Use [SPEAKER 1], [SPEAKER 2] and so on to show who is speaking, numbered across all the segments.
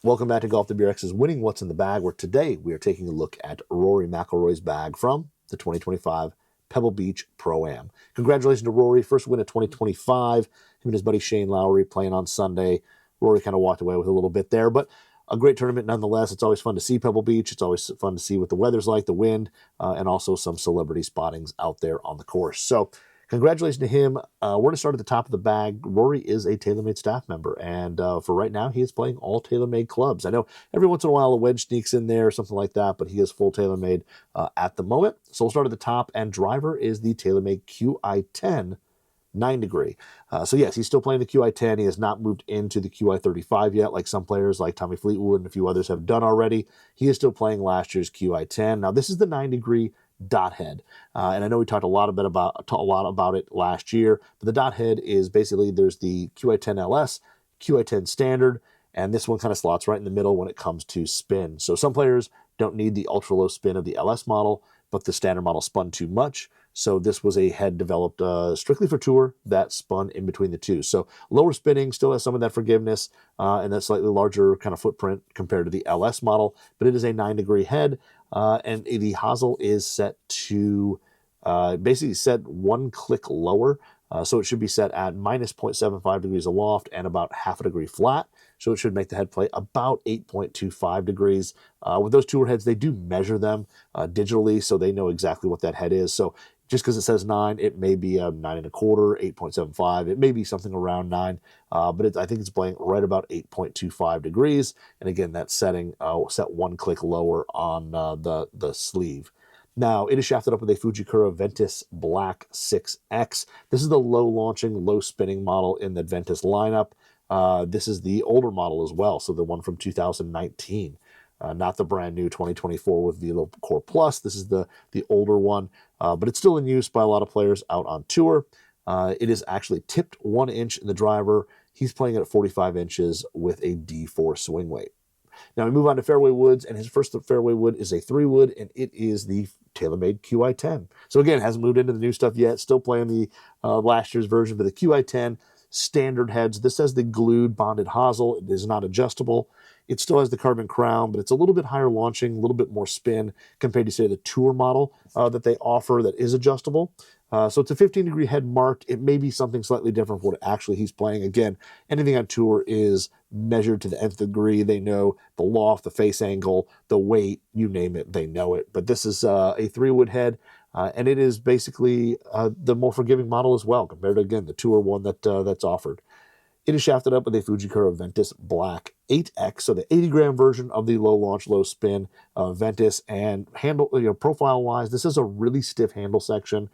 [SPEAKER 1] Welcome back to Golf WRX's Winning What's in the Bag, where today we are taking a look at Rory McIlroy's bag from the 2025 Pebble Beach Pro-Am. Congratulations to Rory, first win of 2025. Him and his buddy Shane Lowry playing on Sunday. Rory kind of walked away with a little bit there, but a great tournament nonetheless. It's always fun to see Pebble Beach. It's always fun to see what the weather's like, the wind, and also some celebrity spottings out there on the course. So congratulations to him. We're going to start at the top of the bag. Rory is a TaylorMade staff member, and for right now, he is playing all TaylorMade clubs. I know every once in a while a wedge sneaks in there or something like that, but he is full TaylorMade at the moment. So we'll start at the top, and driver is the TaylorMade Qi10 9 degree. So yes, he's still playing the Qi10. He has not moved into the Qi35 yet, like some players like Tommy Fleetwood and a few others have done already. He is still playing last year's Qi10. Now this is the 9 degree dot head, and I know we talked a lot about it last year, but the dot head is basically there's the Qi10 LS, Qi10 standard, and this one kind of slots right in the middle when it comes to spin. So some players don't need the ultra low spin of the LS model, but the standard model spun too much. So this was a head developed strictly for tour that spun in between the two. So lower spinning, still has some of that forgiveness and that slightly larger kind of footprint compared to the LS model, but it is a 9 degree head. And the hosel is set to basically set one click lower. So it should be set at minus 0.75 degrees aloft and about half a degree flat. So it should make the head play about 8.25 degrees. With those tour heads, they do measure them digitally, so they know exactly what that head is. So just because it says 9, it may be a 9.25, 8.75. It may be something around 9, but I think it's playing right about 8.25 degrees. And again, that setting set one click lower on the sleeve. Now, it is shafted up with a Fujikura Ventus Black 6X. This is the low-launching, low-spinning model in the Ventus lineup. This is the older model as well, so the one from 2019. Not the brand new 2024 with Velo Core Plus. This is the older one, but it's still in use by a lot of players out on tour. It is actually tipped 1 inch in the driver. He's playing at 45 inches with a D4 swing weight. Now we move on to fairway woods, and his first fairway wood is a 3-wood, and it is the TaylorMade Qi10. So again, hasn't moved into the new stuff yet. Still playing the last year's version, but the Qi10 standard heads. This has the glued bonded hosel. It is not adjustable. It still has the carbon crown, but it's a little bit higher launching, a little bit more spin compared to, say, the Tour model that they offer that is adjustable. So it's a 15-degree head marked. It may be something slightly different from what actually he's playing. Again, anything on tour is measured to the nth degree. They know the loft, the face angle, the weight, you name it, they know it. But this is a 3-wood head, and it is basically the more forgiving model as well compared to, again, the tour one that's offered. It is shafted up with a Fujikura Ventus Black 8X, so the 80-gram version of the low-launch, low-spin Ventus. And handle, profile-wise, this is a really stiff handle section,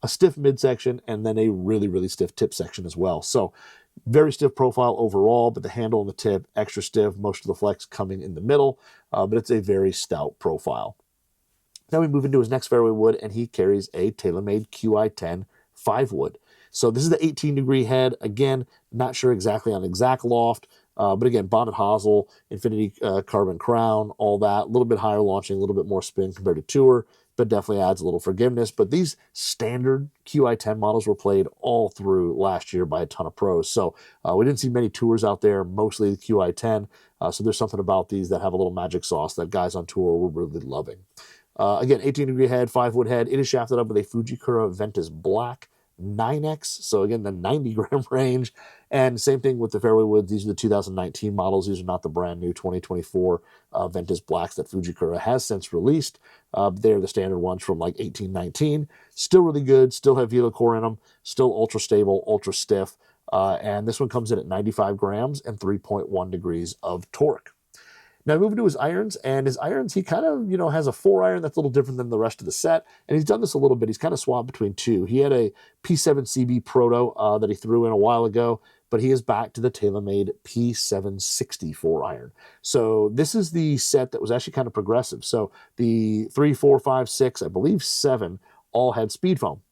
[SPEAKER 1] a stiff midsection, and then a really, really stiff tip section as well. So very stiff profile overall, but the handle and the tip, extra stiff, most of the flex coming in the middle, but it's a very stout profile. Now we move into his next fairway wood, and he carries a TaylorMade Qi10 5-wood. So this is the 18-degree head. Again, not sure exactly on exact loft, but again, bonded hosel, infinity carbon crown, all that. A little bit higher launching, a little bit more spin compared to tour, but definitely adds a little forgiveness. But these standard Qi10 models were played all through last year by a ton of pros. So we didn't see many tours out there, mostly the Qi10. So there's something about these that have a little magic sauce that guys on tour were really loving. Again, 18-degree head, 5-wood head. It is shafted up with a Fujikura Ventus Black 9X, so again, the 90-gram range. And same thing with the fairway woods. These are the 2019 models. These are not the brand new 2024 Ventus Blacks that Fujikura has since released. They're the standard ones from like 1819. Still really good, still have Velo Core in them, still ultra stable, ultra stiff. And this one comes in at 95 grams and 3.1 degrees of torque. Now moving to his irons, and his irons, he kind of, has a 4-iron that's a little different than the rest of the set, and he's done this a little bit. He's kind of swapped between two. He had a P7CB Proto that he threw in a while ago, but he is back to the TaylorMade P760 4-iron. So this is the set that was actually kind of progressive. So the 3, 4, 5, 6, I believe 7, all had speed foam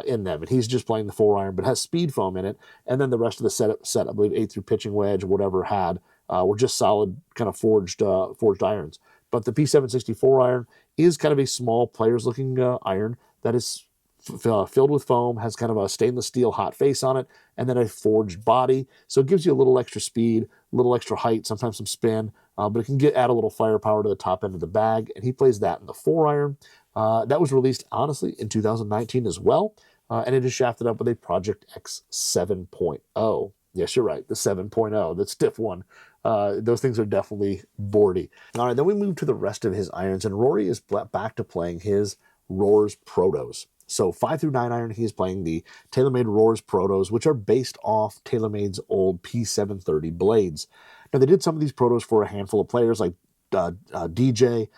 [SPEAKER 1] in them, and he's just playing the 4-iron, but has speed foam in it, and then the rest of the set I believe 8 through pitching wedge, whatever had, were just solid kind of forged irons. But the P764 iron is kind of a small players-looking iron that is filled with foam, has kind of a stainless steel hot face on it, and then a forged body. So it gives you a little extra speed, a little extra height, sometimes some spin, but it can add a little firepower to the top end of the bag, and he plays that in the 4-iron. That was released, honestly, in 2019 as well, and it is shafted up with a Project X 7.0. Yes, you're right, the 7.0, the stiff one. Those things are definitely boardy. All right, then we move to the rest of his irons, and Rory is back to playing his Rors Protos. So 5 through 9 iron, he is playing the TaylorMade Rors Protos, which are based off TaylorMade's old P730 blades. Now, they did some of these Protos for a handful of players like DJ,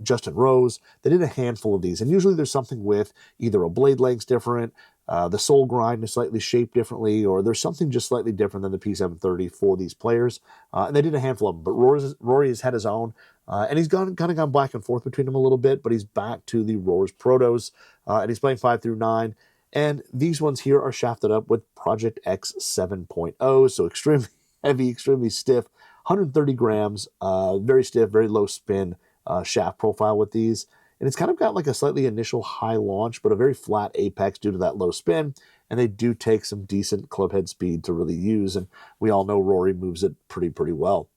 [SPEAKER 1] Justin Rose. They did a handful of these, and usually there's something with either a blade length's different, the sole grind is slightly shaped differently, or there's something just slightly different than the P730 for these players. And they did a handful of them, but Rory has had his own, and he's kind of gone back and forth between them a little bit, but he's back to the Rors Protos, and he's playing 5 through 9. And these ones here are shafted up with Project X 7.0, so extremely heavy, extremely stiff, 130 grams, very stiff, very low spin shaft profile with these. And it's kind of got like a slightly initial high launch, but a very flat apex due to that low spin. And they do take some decent club head speed to really use. And we all know Rory moves it pretty well.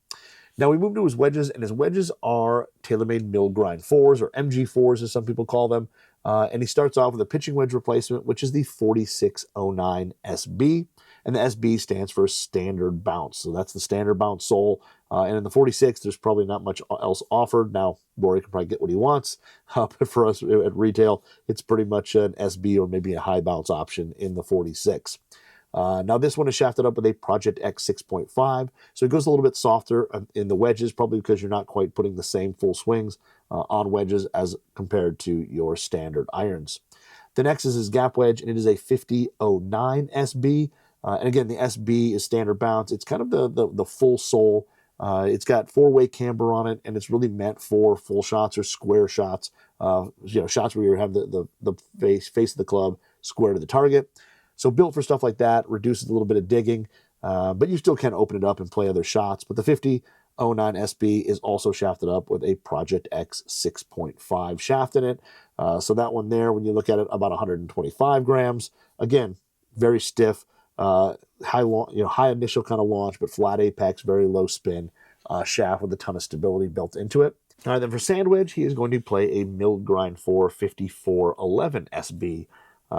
[SPEAKER 1] Now we move to his wedges, and his wedges are TaylorMade mill grind 4s, or MG4s as some people call them. And he starts off with a pitching wedge replacement, which is the 4609 SB. And the SB stands for standard bounce. So that's the standard bounce sole. And in the 46, there's probably not much else offered. Now, Rory can probably get what he wants. But for us at retail, it's pretty much an SB or maybe a high bounce option in the 46. Now, this one is shafted up with a Project X 6.5. So it goes a little bit softer in the wedges, probably because you're not quite putting the same full swings on wedges as compared to your standard irons. The next is his gap wedge, and it is a 5009 SB. And again, the SB is standard bounce. It's kind of the full sole. It's got 4-way camber on it, and it's really meant for full shots or square shots. Shots where you have the face of the club square to the target. So built for stuff like that, reduces a little bit of digging, but you still can open it up and play other shots. But the 5009 SB is also shafted up with a Project X 6.5 shaft in it. So that one there, when you look at it, about 125 grams. Again, very stiff. High initial kind of launch, but flat apex, very low spin shaft with a ton of stability built into it. All right, then for sand wedge, he is going to play a milled grind 4 5411 SB.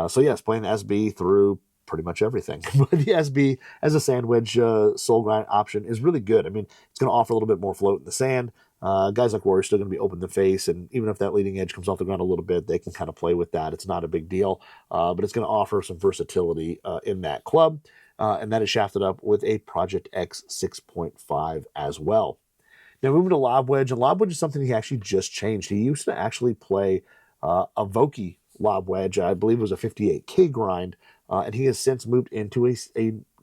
[SPEAKER 1] So yes, playing the SB through pretty much everything. But the SB as a sand wedge sole grind option is really good. I mean, it's going to offer a little bit more float in the sand. Guys like Rory are still going to be open to face, and even if that leading edge comes off the ground a little bit, they can kind of play with that. It's not a big deal, but it's going to offer some versatility in that club, and that is shafted up with a Project X 6.5 as well. Now moving to lob wedge, and lob wedge is something he actually just changed. He used to actually play a Vokey lob wedge, I believe it was a 58K grind, and he has since moved into a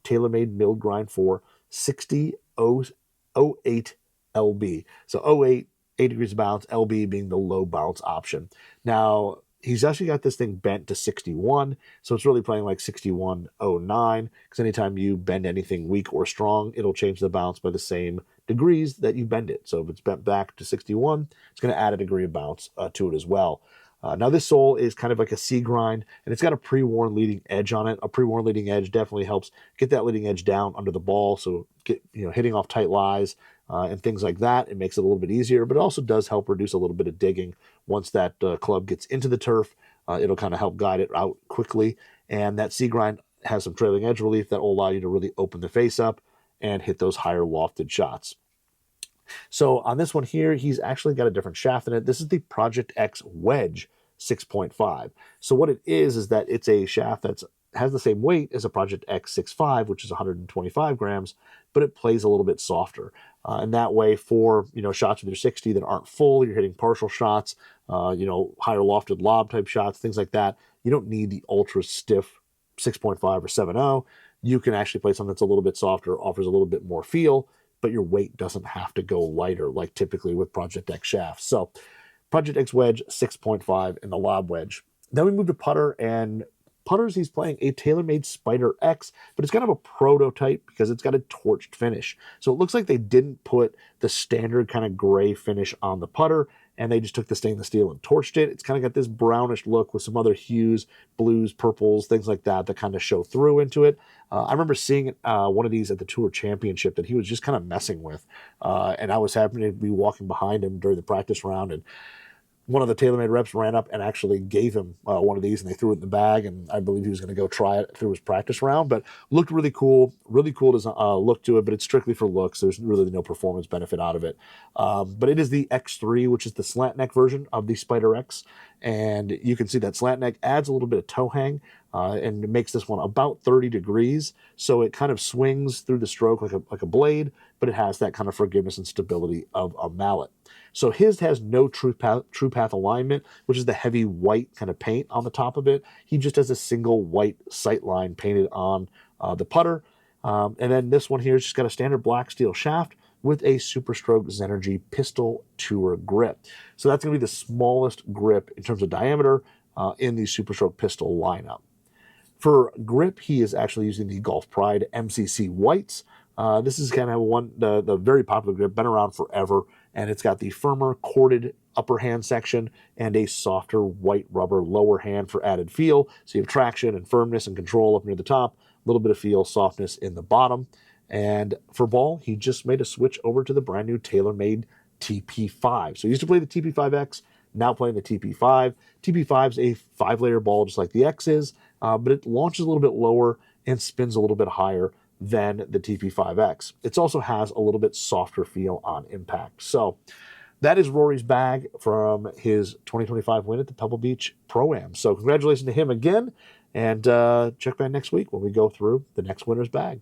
[SPEAKER 1] TaylorMade milled grind for 6008 LB. So 08, 8 degrees of bounce, LB being the low bounce option. Now, he's actually got this thing bent to 61, so it's really playing like 6109, because anytime you bend anything weak or strong, it'll change the bounce by the same degrees that you bend it. So if it's bent back to 61, it's going to add a degree of bounce to it as well. Now this sole is kind of like a C grind, and it's got a pre-worn leading edge on it. A pre-worn leading edge definitely helps get that leading edge down under the ball, so hitting off tight lies and things like that. It makes it a little bit easier, but it also does help reduce a little bit of digging. Once that club gets into the turf, it'll kind of help guide it out quickly. And that C grind has some trailing edge relief that will allow you to really open the face up and hit those higher lofted shots. So on this one here, he's actually got a different shaft in it. This is the Project X Wedge 6.5. So what it is that it's a shaft that has the same weight as a Project X 6.5, which is 125 grams, but it plays a little bit softer. And that way for, shots with your 60 that aren't full, you're hitting partial shots, higher lofted lob type shots, things like that. You don't need the ultra stiff 6.5 or 7.0. You can actually play something that's a little bit softer, offers a little bit more feel, but your weight doesn't have to go lighter like typically with Project X shafts. So Project X Wedge 6.5 in the lob wedge. Then we move to putter, and putters he's playing a TaylorMade Spider X, but it's kind of a prototype because it's got a torched finish. So it looks like they didn't put the standard kind of gray finish on the putter, and they just took the stainless steel and torched it. It's kind of got this brownish look with some other hues, blues, purples, things like that kind of show through into it. I remember seeing one of these at the Tour Championship that he was just kind of messing with, and I was happening to be walking behind him during the practice round, and one of the TaylorMade reps ran up and actually gave him one of these, and they threw it in the bag, and I believe he was going to go try it through his practice round, but looked really cool look to it, but it's strictly for looks. There's really no performance benefit out of it. But it is the X3, which is the slant neck version of the Spider X, and you can see that slant neck adds a little bit of toe hang, and it makes this one about 30 degrees, so it kind of swings through the stroke like a blade, but it has that kind of forgiveness and stability of a mallet. So his has no true path alignment, which is the heavy white kind of paint on the top of it. He just has a single white sight line painted on the putter. And then this one here has just got a standard black steel shaft with a SuperStroke Zenergy pistol tour grip. So that's going to be the smallest grip in terms of diameter in the SuperStroke pistol lineup. For grip, he is actually using the Golf Pride MCC whites. This is kind of the very popular grip, been around forever, and it's got the firmer corded upper hand section and a softer white rubber lower hand for added feel. So you have traction and firmness and control up near the top, a little bit of feel, softness in the bottom. And for ball, he just made a switch over to the brand new TaylorMade TP5. So he used to play the TP5X, now playing the TP5. TP5 is a 5-layer ball just like the X is, but it launches a little bit lower and spins a little bit higher than the TP5X. It also has a little bit softer feel on impact. So that is Rory's bag from his 2025 win at the Pebble Beach Pro-Am. So congratulations to him again, and check back next week when we go through the next winner's bag.